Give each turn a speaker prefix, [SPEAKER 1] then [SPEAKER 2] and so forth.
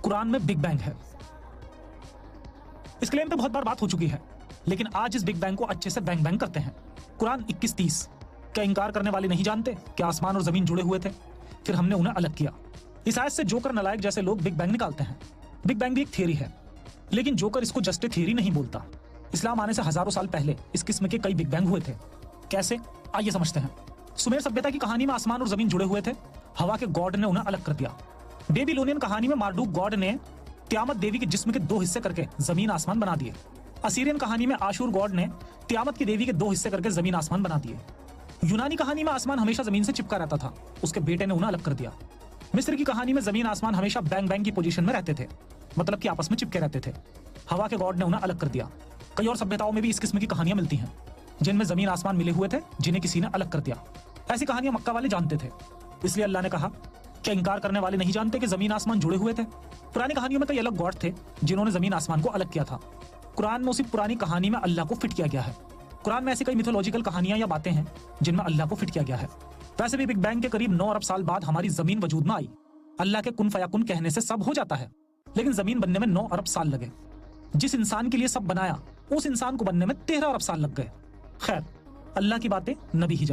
[SPEAKER 1] कुरान में big bang है। इस क्लेम पे बहुत बार बात हो चुकी है, लेकिन आज इस बिग बैंग को अच्छे से बैंग बैंग करते हैं। कुरान 21:30। क्या इंकार करने वाले नहीं जानते कि आसमान और जमीन जुड़े हुए थे, फिर हमने उन्हें अलग किया। इस आयत से जोकर नलायक जैसे लोग बिग बैंग निकालते हैं। बिग बैंग भी एक थियरी है, लेकिन जोकर इसको जस्ट ए थियरी नहीं बोलता। इस्लाम आने से हजारों साल पहले इस किस्म के कई बिग बैंग हुए थे। कैसे, आइए समझते हैं। सुमेर सभ्यता की कहानी में आसमान और जमीन जुड़े हुए थे। हवा के गॉड ने उन्हें अलग कर दिया। बेबीलोनियन कहानी में मार्डूक गॉड ने तियामत देवी के जिस्म के 2 हिस्से करके जमीन आसमान बना दिए। असीरियन कहानी में आशूर गॉड ने तियामत की देवी के 2 हिस्से करके जमीन आसमान बना दिए। यूनानी कहानी में आसमान हमेशा जमीन से चिपका रहता था, उसके बेटे ने उन्हें अलग कर दिया। मिस्र की कहानी में जमीन आसमान हमेशा बैंग बैंग की पोजीशन में रहते थे, मतलब कि आपस में चिपके रहते थे। हवा के गॉड ने उन्हें अलग कर दिया। कई और सभ्यताओं में भी इस किस्म की कहानियां मिलती हैं, जिनमें जमीन आसमान मिले हुए थे, जिन्हें किसी ने अलग कर दिया। ऐसी कहानियां मक्का वाले जानते थे, इसलिए अल्लाह ने कहा, क्या इंकार करने वाले नहीं जानते कि जमीन आसमान जुड़े हुए थे। पुरानी कहानियों में कई अलग गॉड थे जिन्होंने जमीन आसमान को अलग किया था। कुरान में उसी पुरानी कहानी में अल्लाह को फिट किया गया है। कुरान में ऐसी कई मिथोलॉजिकल कहानियां या बातें हैं जिनमें अल्लाह को फिट किया गया है। वैसे भी बिग बैंग के करीब 9 अरब साल बाद हमारी जमीन वजूद में आई। अल्लाह के कुन फयाकुन कहने से सब हो जाता है, लेकिन जमीन बनने में 9 अरब साल लगे। जिस इंसान के लिए सब बनाया, उस इंसान को बनने में 13 अरब साल लग गए। खैर, अल्लाह की बातें नबी ही जाने।